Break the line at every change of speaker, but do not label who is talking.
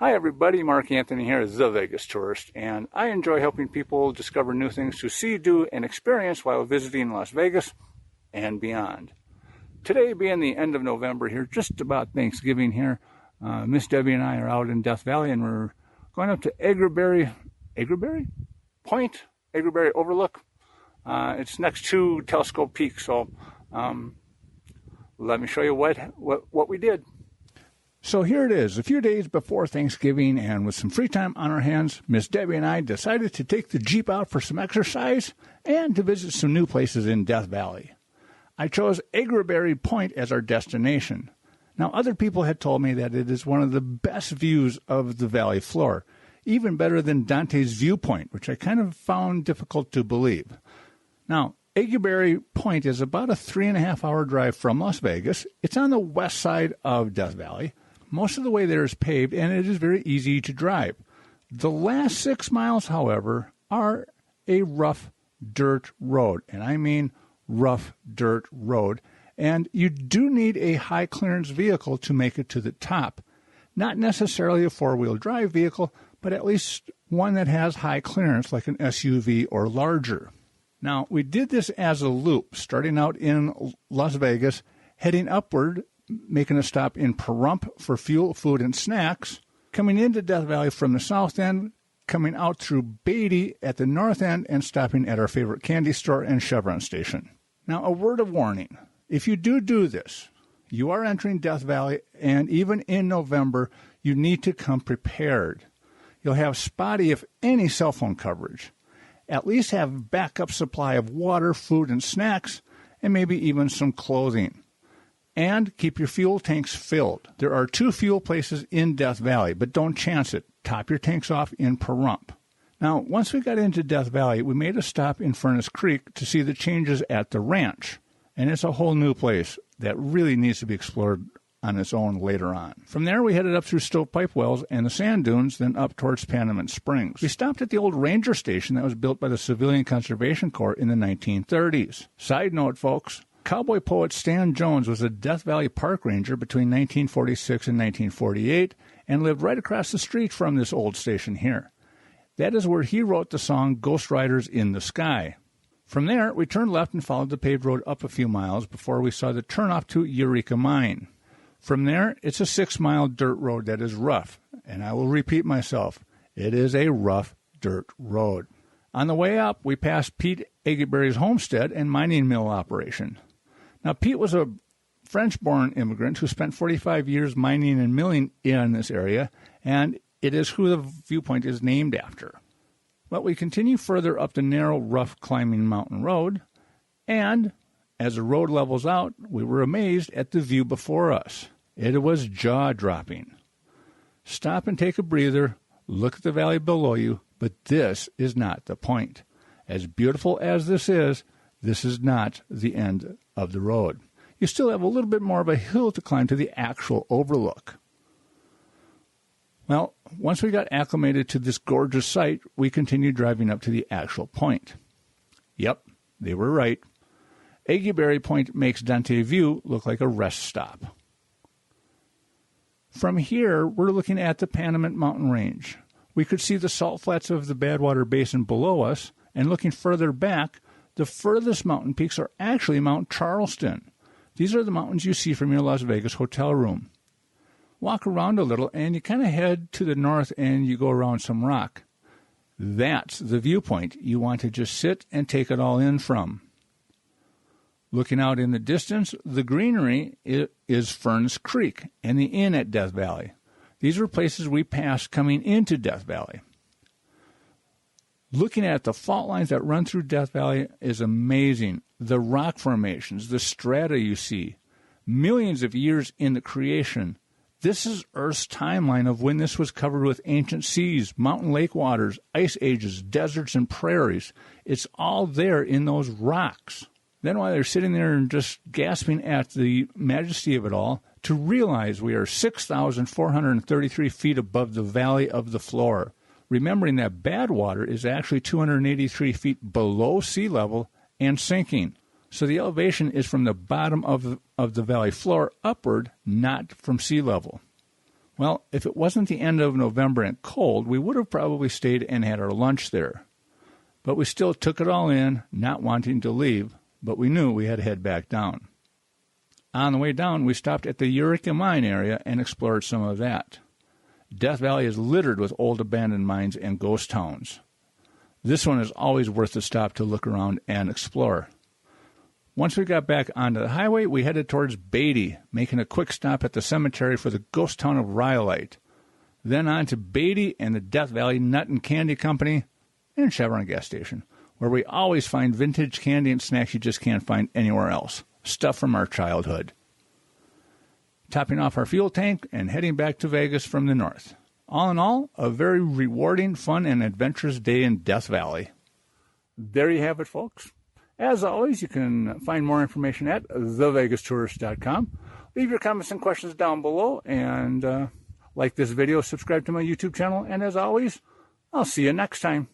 Hi everybody, Mark Anthony here, the Vegas Tourist, and I enjoy helping people discover new things to see, do, and experience while visiting Las Vegas and beyond. Today being the end of November here, just about Thanksgiving here, Miss Debbie and I are out in Death Valley and we're going up to Aguereberry Point, Aguereberry Overlook. It's next to Telescope Peak, so let me show you what we did. So here it is, a few days before Thanksgiving, and with some free time on our hands, Miss Debbie and I decided to take the Jeep out for some exercise and to visit some new places in Death Valley. I chose Aguereberry Point as our destination. Now, other people had told me that it is one of the best views of the valley floor, even better than Dante's Viewpoint, which I kind of found difficult to believe. Now, Aguereberry Point is about a 3.5-hour drive from Las Vegas. It's on the west side of Death Valley. Most of the way there is paved, and it is very easy to drive. The last 6 miles, however, are a rough dirt road, and I mean rough dirt road, and you do need a high-clearance vehicle to make it to the top. Not necessarily a four-wheel drive vehicle, but at least one that has high clearance, like an SUV or larger. Now, we did this as a loop, starting out in Las Vegas, heading upward, making a stop in Pahrump for fuel, food, and snacks, coming into Death Valley from the south end, coming out through Beatty at the north end, and stopping at our favorite candy store and Chevron station. Now, a word of warning. If you do this, you are entering Death Valley, and even in November, you need to come prepared. You'll have spotty, if any, cell phone coverage. At least have a backup supply of water, food, and snacks, and maybe even some clothing. And keep your fuel tanks filled. There are 2 fuel places in Death Valley, but don't chance it. Top your tanks off in Pahrump. Now, once we got into Death Valley, we made a stop in Furnace Creek to see the changes at the ranch. And it's a whole new place that really needs to be explored on its own later on. From there, we headed up through Stovepipe Wells and the sand dunes, then up towards Panamint Springs. We stopped at the old ranger station that was built by the Civilian Conservation Corps in the 1930s. Side note, folks, cowboy poet Stan Jones was a Death Valley park ranger between 1946 and 1948 and lived right across the street from this old station here. That is where he wrote the song Ghost Riders in the Sky. From there, we turned left and followed the paved road up a few miles before we saw the turnoff to Eureka Mine. From there, it's a 6-mile dirt road that is rough, and I will repeat myself, it is a rough dirt road. On the way up, we passed Pete Aguereberry's homestead and mining mill operation. Now, Pete was a French-born immigrant who spent 45 years mining and milling in this area, and it is who the viewpoint is named after. But we continue further up the narrow, rough climbing mountain road, and as the road levels out, we were amazed at the view before us. It was jaw-dropping. Stop and take a breather, look at the valley below you, but this is not the point. As beautiful as this is not the end of the road. You still have a little bit more of a hill to climb to the actual overlook. Well, once we got acclimated to this gorgeous site, we continued driving up to the actual point. Yep, they were right. Aguereberry Point makes Dante View look like a rest stop. From here, we're looking at the Panamint Mountain Range. We could see the salt flats of the Badwater Basin below us, and looking further back, the furthest mountain peaks are actually Mount Charleston. These are the mountains you see from your Las Vegas hotel room. Walk around a little, and you kind of head to the north, and you go around some rock. That's the viewpoint you want to just sit and take it all in from. Looking out in the distance, the greenery is Furnace Creek and the inn at Death Valley. These were places we passed coming into Death Valley. Looking at the fault lines that run through Death Valley is amazing. The rock formations, the strata you see, millions of years in the creation. This is Earth's timeline of when this was covered with ancient seas, mountain lake waters, ice ages, deserts, and prairies. It's all there in those rocks. Then while they're sitting there and just gasping at the majesty of it all, to realize we are 6,433 feet above the valley of the floor, remembering that Badwater is actually 283 feet below sea level and sinking. So the elevation is from the bottom of the valley floor upward, not from sea level. Well, if it wasn't the end of November and cold, we would have probably stayed and had our lunch there. But we still took it all in, not wanting to leave, but we knew we had to head back down. On the way down, we stopped at the Eureka Mine area and explored some of that. Death Valley is littered with old abandoned mines and ghost towns. This one is always worth a stop to look around and explore. Once we got back onto the highway, we headed towards Beatty, making a quick stop at the cemetery for the ghost town of Rhyolite. Then on to Beatty and the Death Valley Nut and Candy Company and Chevron gas station, where we always find vintage candy and snacks you just can't find anywhere else. Stuff from our childhood. Topping off our fuel tank and heading back to Vegas from the north. All in all, a very rewarding, fun, and adventurous day in Death Valley. There you have it, folks. As always, you can find more information at thevegastourist.com. Leave your comments and questions down below, and like this video, subscribe to my YouTube channel, and as always, I'll see you next time.